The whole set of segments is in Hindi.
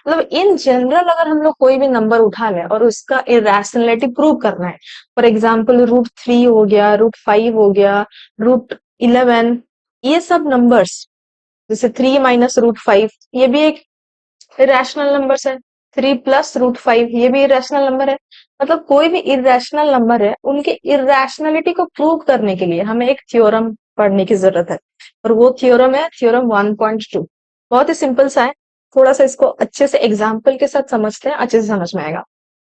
मतलब इन जनरल अगर हम लोग कोई भी नंबर उठा लें और उसका इरेशनलिटी प्रूव करना है, फॉर एग्जाम्पल √3 हो गया, √5 हो गया, √11, ये सब नंबर्स, जैसे 3 माइनस √5 ये भी एक इरेशनल नंबर है, 3 प्लस √5 ये भी इरेशनल नंबर है। मतलब कोई भी इरेशनल नंबर है, उनके इरेशनलिटी को प्रूव करने के लिए हमें एक थ्योरम पढ़ने की जरूरत है, और वो थ्योरम है थ्योरम 1.2। बहुत ही सिंपल सा है, थोड़ा सा इसको अच्छे से एग्जाम्पल के साथ समझते हैं, अच्छे से समझ में आएगा।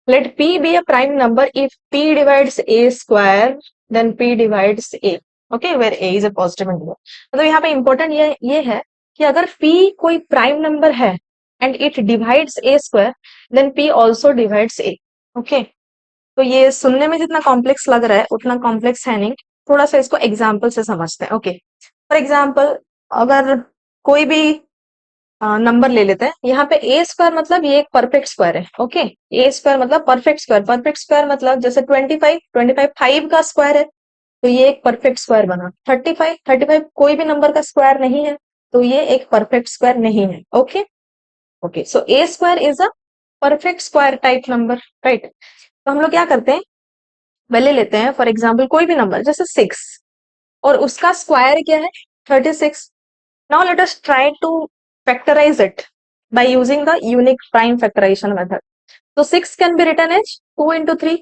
Let p be a prime number if p divides a square then p divides a, okay, where a is a positive number. मतलब यहाँ पे इंपॉर्टेंट ये है कि अगर p कोई प्राइम नंबर है and it divides a square then p also divides a, okay. तो ये सुनने में जितना कॉम्प्लेक्स लग रहा है उतना कॉम्प्लेक्स है नहीं, थोड़ा सा इसको एग्जाम्पल से समझते हैं, ओके। फॉर एग्जाम्पल अगर कोई भी नंबर ले लेते हैं, यहाँ पे ए स्क्वायर मतलब ये एक परफेक्ट स्क्वायर है, ओके। ए स्क्वायर मतलब परफेक्ट स्क्वायर, परफेक्ट स्क्वायर मतलब जैसे 25, 25 5 का स्क्वायर है, तो ये एक परफेक्ट स्क्वायर बना। 35, 35 कोई भी नंबर का स्क्वायर नहीं है, तो ये एक परफेक्ट स्क्वायर नहीं है, okay. Okay, so A square is a perfect square type number, right. तो हम लोग क्या करते हैं, पहले लेते हैं फॉर एग्जाम्पल कोई भी नंबर जैसे 6, और उसका स्क्वायर क्या है, 36। Now let us try to factorize it by using the unique prime factorization method. So 6 can be written as 2 into 3.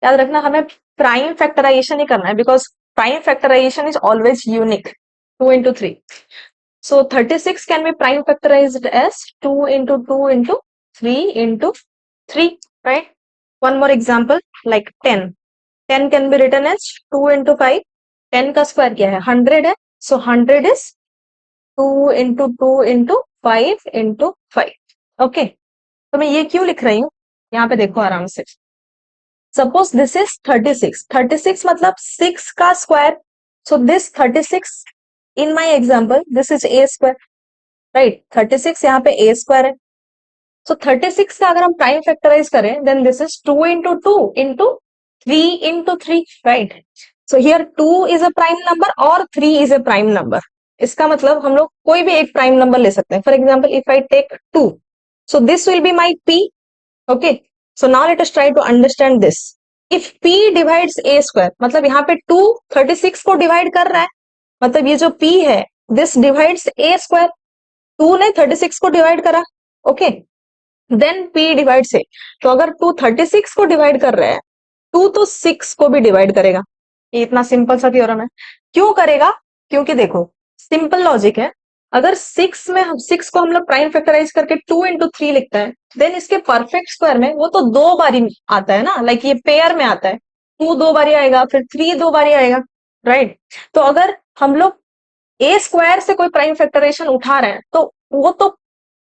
याद रखना हमें प्राइम फैक्टराइजेशन ही करना है, because prime factorisation is always unique, 2 into 3. So 36 can be prime factorized as 2 into 2 into 3 into 3, right? One more example, like 10. 10 can be written as 2 into 5. 10 का स्क्वायर क्या है, 100 है, so 100 is 2 into 2 into 5 into 5, okay. तो मैं ये क्यों लिख रही हूँ, यहाँ पे देखो आराम से। सपोज दिस इज 36, 36 मतलब 6 का square, so this 36 in my example this is a square, right. 36 यहाँ पे ए स्क्वायर है, सो 36 का अगर हम प्राइम फैक्टराइज करें then this is 2 into 2 into 3 into 3, right. So here 2 is a prime number और 3 इज अ प्राइम नंबर। इसका मतलब हम लोग कोई भी एक प्राइम नंबर ले सकते हैं। For example if I take 2, so this will be my p, okay. So now let us try to understand this. If p divides a square, मतलब यहाँ पे 2 36 को डिवाइड कर रहा है, मतलब ये जो p है दिस डिवाइड्स a स्क्वायर, 2 ने 36 को डिवाइड करा, okay, then p divides a। तो अगर 2 36 को डिवाइड कर रहा है, 2 तो 6 को भी डिवाइड करेगा। ये इतना सिंपल सा थ्योरम है। क्यों करेगा, क्योंकि देखो सिंपल लॉजिक है, अगर 6 में हम 6 को हम लोग प्राइम फैक्टराइज करके 2 into 3 लिखता है, देन इसके परफेक्ट स्क्वायर में वो तो 2 बारी आता है ना, लाइक ये पेयर में आता है, 2 2 बारी आएगा, फिर 3 2 बारी आएगा, राइट। तो अगर हम लोग ए स्क्वायर से कोई प्राइम फैक्टराइजेशन उठा रहे हैं, तो वो तो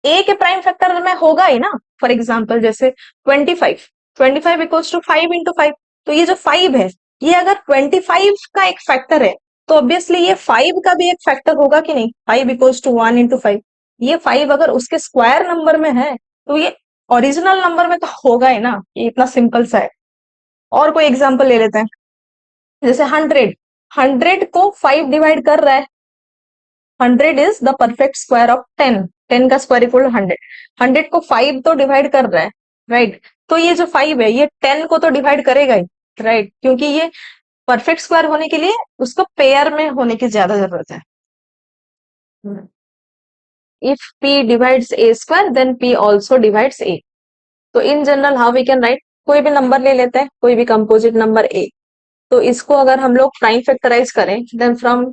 ए के प्राइम फैक्टर में होगा ही ना। फॉर एग्जाम्पल जैसे 25, 25 इक्वल्स टू 5 into 5, तो ये जो 5 है, ये अगर 25 का एक फैक्टर है, तो ऑब्वियसली ये 5 का भी एक फैक्टर होगा कि नहीं, 5 इक्वल्स टू 1 into 5। ये 5 अगर उसके स्क्वायर नंबर में है, तो ये ओरिजिनल नंबर में तो होगा ही ना। ये इतना सिंपल सा है। और कोई एग्जाम्पल ले लेते हैं, जैसे 100, 100 को 5 डिवाइड कर रहा है, 100 is the perfect square of 10, 10 का स्क्वायर इक्वल टू 100, 100 को 5 तो डिवाइड कर रहा है, राइट। तो ये जो 5 है ये 10 को तो डिवाइड करेगा ही, राइट, क्योंकि ये परफेक्ट स्क्वायर होने के लिए उसको पेयर में होने की ज्यादा जरूरत है। If p divides a square then p also divides a। तो in general how we can write, कोई भी नंबर ले लेते हैं, कोई भी कंपोजिट नंबर a, तो इसको अगर हम लोग प्राइम फैक्टराइज करें then from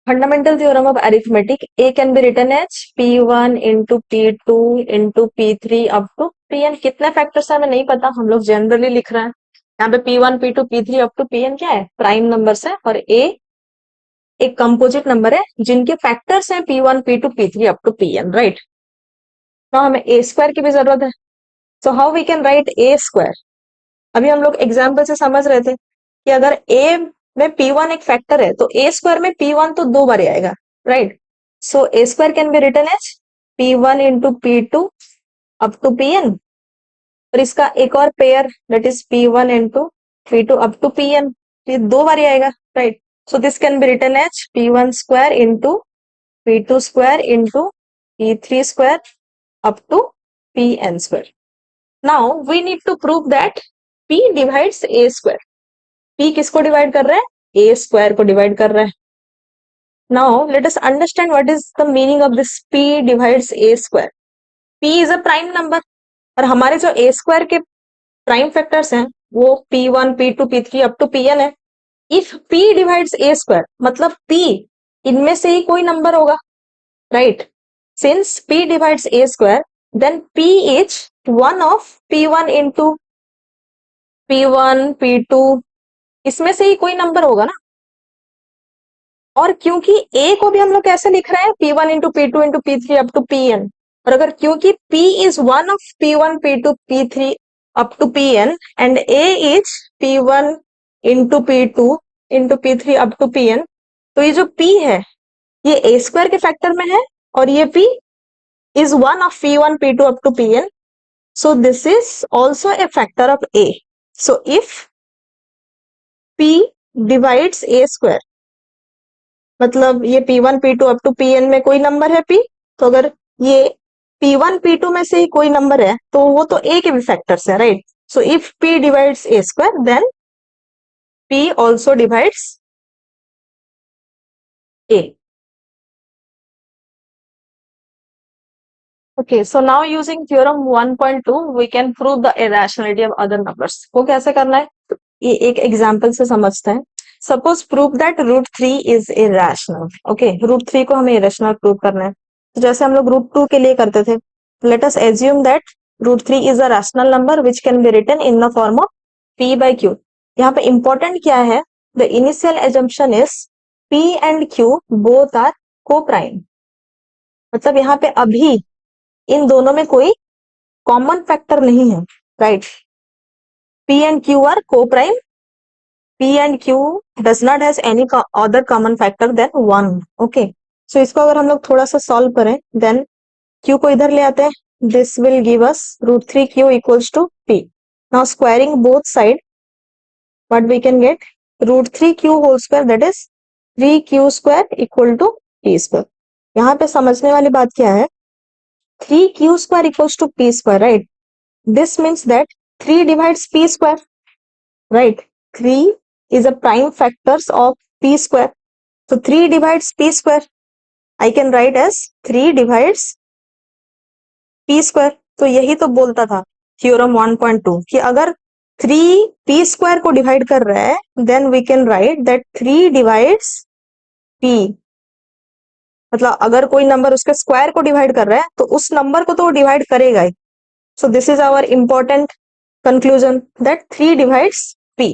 fundamental theorem of arithmetic, a can be written as p1 into p2 into p3 up to pn। कितने फैक्टर्स है हमें नहीं पता, हम लोग जनरली लिख रहे हैं। यहाँ पे p1 p2 p3 up to pn क्या है, प्राइम नंबर्स है, और a एक कंपोजिट नंबर है जिनके फैक्टर्स हैं p1 p2 p3 up to pn, right. तो हमें a स्क्वायर की भी जरूरत है, so how we can write a square. अभी हम लोग एग्जाम्पल से समझ रहे थे कि अगर a में p1 एक फैक्टर है, तो a स्क्वायर में p1 तो 2 बार आएगा, right. So a square can be written as p1 into p2 up to pn, और इसका एक और pair that is p1 into p2 up to pn, ये 2 बार आएगा, right. So this can be written as p1 square into p2 square into p3 square up to pn square. Now we need to prove that p divides a square. p किसको डिवाइड कर रहा है? a square को डिवाइड कर रहा है. Now let us understand what is the meaning of this p divides a square. p is a prime number और हमारे जो a square के प्राइम फैक्टर्स हैं वो p1, p2, p3 up to pn है. If p divides a square मतलब p इनमें से ही कोई नंबर होगा, right? Since p divides a square then p is one of p1 into p1, p2, इसमें से ही कोई नंबर होगा ना. और क्योंकि a को भी हम लोग कैसे लिख रहे हैं? p1 into p2 into p3 up to pn. और अगर क्योंकि p is one of p1, p2, p3 up to pn and a is p1 into p2 into p3 up to pn, तो ये जो p है ये a स्क्वायर के फैक्टर में है और ये p is one of p1, p2 up to pn, so this is also a factor of a. So if p divides a square मतलब ये p1, p2 up to pn में कोई नंबर है p, तो अगर ये p1, p2 में से ही कोई नंबर है तो वो तो a के भी फैक्टर्स है, right? So if p divides a square, then p also divides a. Okay, so now using theorem 1.2, we can prove the irrationality of other numbers. वो कैसे करना है? ये एक एग्जाम्पल से समझते हैं. Suppose prove that root 3 is irrational. Okay, root 3 को हमें इरेशनल प्रूव करना है. तो जैसे हम लोग रूट 2 के लिए करते थे, let us assume that root 3 is a rational number which can be written in the form of p by q. यहाँ पे इंपॉर्टेंट क्या है? The initial assumption is p and q both are coprime. मतलब यहाँ पे अभी इन दोनों में कोई कॉमन फैक्टर नहीं है, right? p and q are co-prime. p and q does not has any other common factor than 1. okay, so इसको अगर हम लोग थोड़ा सा सॉल्व करें देन q को इधर ले आते हैं. this will give us root 3q equals to p. now squaring both side what we can get? root 3q whole square, that is 3q square equal to p square. यहाँ पे समझने वाली बात क्या है? 3q square equals to p square, right? This means that 3 divides p square, right? 3 is a prime factors of p square. So 3 divides p square. I can write as 3 divides p square. तो यही तो बोलता था थ्योरम 1.2 कि अगर 3 p square को डिवाइड कर रहा है then we can write that 3 divides p. मतलब अगर कोई नंबर उसके स्क्वायर को डिवाइड कर रहा है तो उस नंबर को तो वो डिवाइड करेगा ही. So this is our important conclusion that 3 divides p.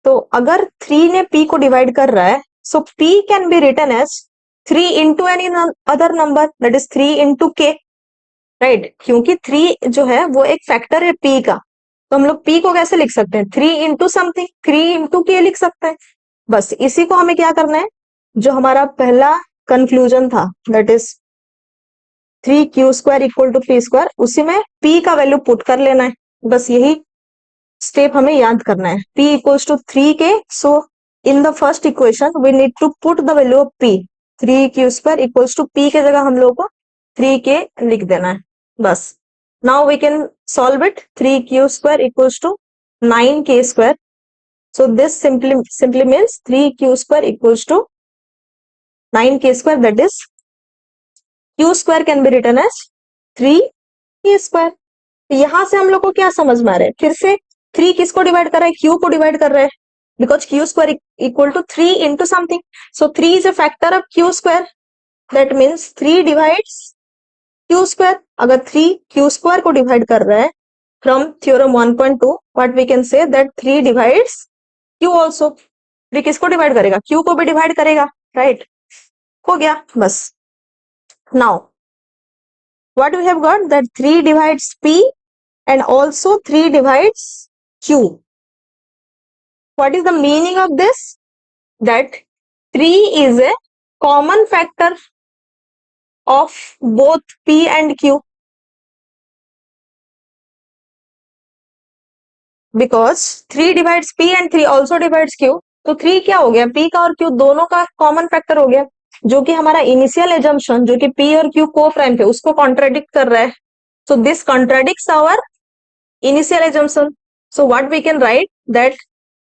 तो अगर 3 ने p को डिवाइड कर रहा है so p can be written as 3 into any other number, that is 3 into k, right? क्योंकि 3 जो है वो एक फैक्टर है p का, तो हम लोग p को कैसे लिख सकते हैं? 3 into something, 3 into k लिख सकते हैं. बस इसी को हमें क्या करना है? जो हमारा पहला कंक्लूजन था that is 3q square equal to p square, उसी में p का वैल्यू पुट कर लेना है. बस यही स्टेप हमें याद करना है. p equals to 3k, so in the first equation we need to put the value of p. 3q square equals to p के जगह हम लोग को 3k लिख देना है बस. now we can solve it. 3q square equals to 9k square, so this simply means 3q square equals to 9k square, that is q square can be written as 3k square. यहां से हम लोग को क्या समझ में आ रहा है? फिर से 3 किसको डिवाइड कर रहा है? q को डिवाइड कर रहा है because q square equal to 3 into something. So 3 is a factor of q square. That means 3 divides q square. अगर 3 q square को डिवाइड कर रहा है from theorem 1.2, what we can say that 3 divides q also. 3 किसको डिवाइड करेगा? q को भी डिवाइड करेगा, राइट? हो गया बस. now what we have got that 3 divides p and also 3 divides q. What is the meaning of this? That 3 is a common factor of both p and q, because 3 divides p and 3 also divides q. तो 3 क्या हो गया? p का और q दोनों का कॉमन फैक्टर हो गया. जो कि हमारा इनिशियल एजम्पशन जो कि पी और क्यू को प्राइम थे उसको कॉन्ट्राडिक्ट कर रहा है. So this contradicts our initial assumption. So what we can write that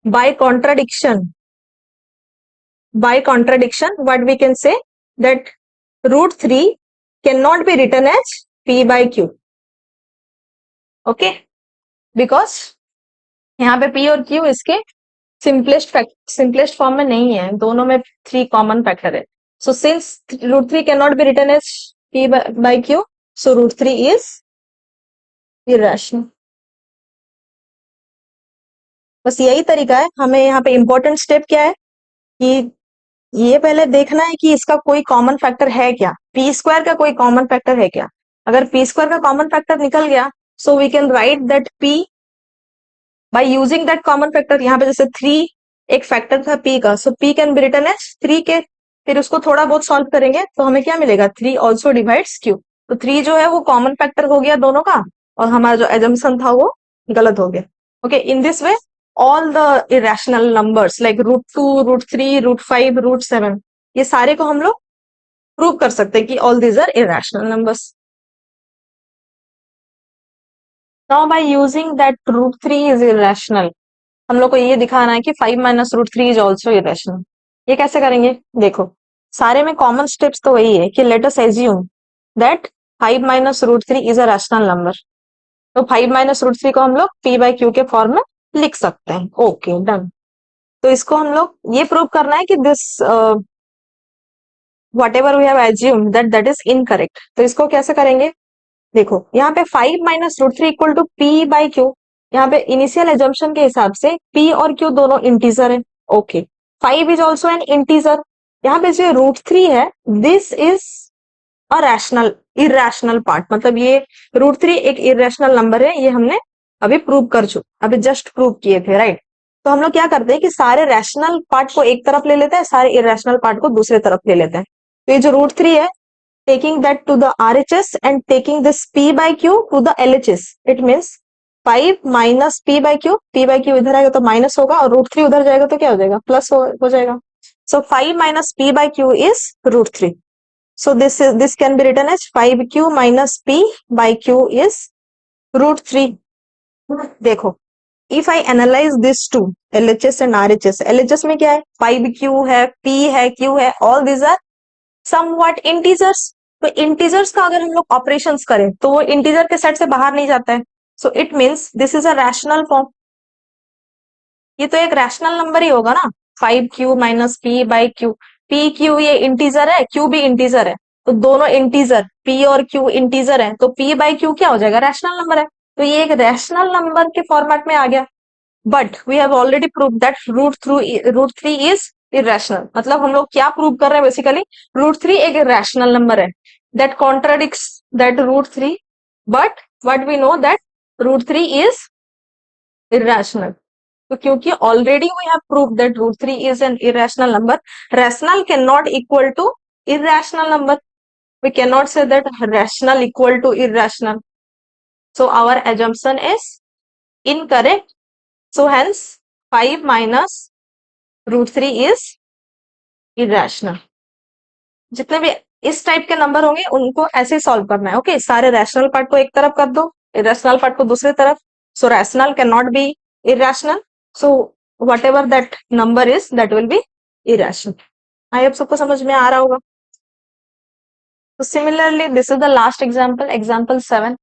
by contradiction, what we can say that root 3 cannot be written as P by Q. Okay, because यहाँ पे P और Q इसके सिंपलेस्ट फॉर्म में नहीं है, दोनों में 3 कॉमन फैक्टर है. So since root 3 cannot be written as P by Q, so root 3 is irrational. बस यही तरीका है. हमें यहाँ पे इंपॉर्टेंट स्टेप क्या है कि ये पहले देखना है कि इसका कोई कॉमन फैक्टर है क्या, पी स्क्वायर का कोई कॉमन फैक्टर है क्या. अगर पी स्क्वायर का कॉमन फैक्टर निकल गया so we can write that P by using that common factor. यहाँ पे जैसे 3 एक फैक्टर था पी का, so P can be written as 3 K. फिर उसको थोड़ा बहुत सॉल्व करेंगे तो हमें क्या मिलेगा, 3 ऑल्सो डिवाइड्स क्यू. तो 3 जो है वो कॉमन फैक्टर हो गया दोनों का, और हमारा जो एजम्पशन था वो गलत हो गया. Okay, in this way all the irrational numbers like root 2, root 3, root 5, root 7, ये सारे को हम लोग प्रूव कर सकते हैं कि all these are irrational numbers. Now by using that root 3 is irrational, हम लोग को ये दिखाना है कि 5 minus root 3 is also irrational. ये कैसे करेंगे, देखो सारे में कॉमन स्टेप्स तो वही है कि let us assume that 5 minus root 3 is a rational number. तो 5 minus root 3 को हम लोग p by q के फॉर्म में लिख सकते हैं. Okay, done. तो इसको हम लोग ये प्रूव करना है कि this whatever we have assume that is incorrect. तो इसको कैसे करेंगे, देखो यहाँ पे 5 minus root 3 equal to p by q. यहाँ पे इनिशियल एजम्पशन के हिसाब से p और q दोनों इंटीजर है. Okay, 5 is also an integer. यहाँ पे जो रूट 3 है this is a rational irrational part, मतलब ये रूट 3 एक इरेशनल नंबर है. ये हमने अभी प्रूव कर चुके, अभी जस्ट प्रूव किए थे, राइट. तो हम लोग क्या करते हैं कि सारे रैशनल पार्ट को एक तरफ ले लेते हैं, सारे इरेशनल पार्ट को दूसरे तरफ ले लेते हैं. तो ये जो रूट 3 है, taking that to the RHS and taking this P by Q to the LHS, it means 5 minus P by Q. P by Q इधर आएगा तो माइनस होगा, और रूट 3 उधर जाएगा तो क्या हो जाएगा, प्लस हो जाएगा. So 5 minus P by Q is root 3. So this can be written as 5Q minus P by Q is root 3. देखो, if I analyze this two LHS and RHS, LHS में क्या है, 5Q है, P है, Q है, all these are somewhat integers. तो इंटीजर्स का अगर हम लोग ऑपरेशंस करें तो वो इंटीजर के सेट से बाहर नहीं जाता है. So it means this is a rational form. ये तो एक रैशनल नंबर ही होगा ना, 5Q minus P by Q. P Q ये इंटीजर है, क्यू भी इंटीजर है, तो दोनों इंटीजर पी और क्यू इंटीजर है, तो पी बाई क्यू क्या हो जाएगा, रैशनल नंबर है. तो ये एक रैशनल नंबर के फॉर्मेट में आ गया. But we have already prove that root three is irrational. मतलब हम लोग क्या प्रूव कर रहे हैं, बेसिकली रूट 3 एक रैशनल नंबर है. That contradicts that root 3, but what we know that root 3 is irrational. तो क्योंकि already we have prove that root 3 is an irrational number, rational can not equal to irrational number. We cannot say that rational equal to irrational. So our assumption is incorrect. So hence 5 minus root 3 is irrational. जितने भी इस टाइप के नंबर होंगे उनको ऐसे सॉल्व करना है. ओके, सारे रैशनल पार्ट को एक तरफ कर दो, इरेशनल पार्ट को दूसरी तरफ. सो rational can not B irrational. So what ever that number is that will be irrational. I hope सबको समझ में आ रहा होगा. So similarly, this is the last example, example 7.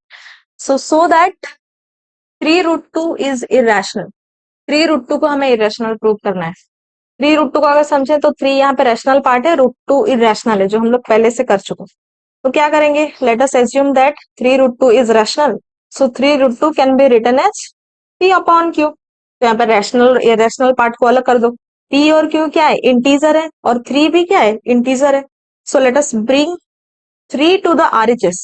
So that 3 root 2 is irrational. 3 root 2 को हमें irrational प्रूव करना है. 3 root 2 को अगर समझे तो 3 यहाँ पे रैशनल पार्ट है, रूट 2 irrational है, जो हम लोग पहले से कर चुके. तो क्या करेंगे, let us assume that 3 root 2 is rational. So 3 root 2 can be written as p upon q. तो यहाँ पे रैशनल irrational पार्ट को अलग कर दो. p और q क्या है, इंटीजर है, और 3 भी क्या है, इंटीजर है. So let us bring 3 to the RHS.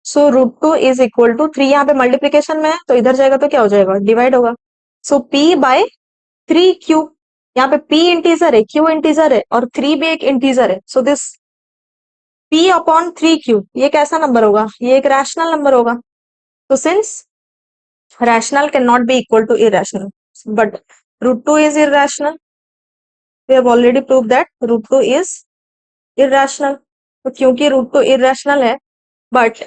So root 2 is equal to 3 यहाँ पे मल्टीप्लीकेशन में है, तो इधर जाएगा तो क्या हो जाएगा, डिवाइड होगा. So p by 3q. यहाँ पे p इंटीजर है, q इंटीजर है, और 3 भी एक इंटीजर है. So this p upon 3q ये कैसा नंबर होगा, ये एक रैशनल नंबर होगा. तो since rational can not be equal to irrational, but root 2 is irrational. We have already proved that root 2 is irrational. तो क्योंकि रूट टू इरेशनल है, but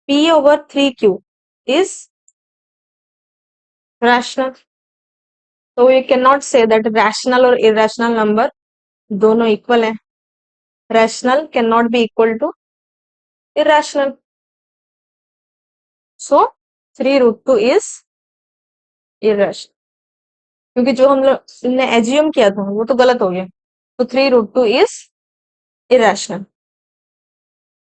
p over 3q is rational, तो you can not say that rational और इरेशनल नंबर दोनों इक्वल है। Rational can not be equal to irrational, so 3√2 is irrational, क्योंकि जो हम लोग ने एज्यूम किया था वो तो गलत हो गया, तो 3√2 इज इरेशनल।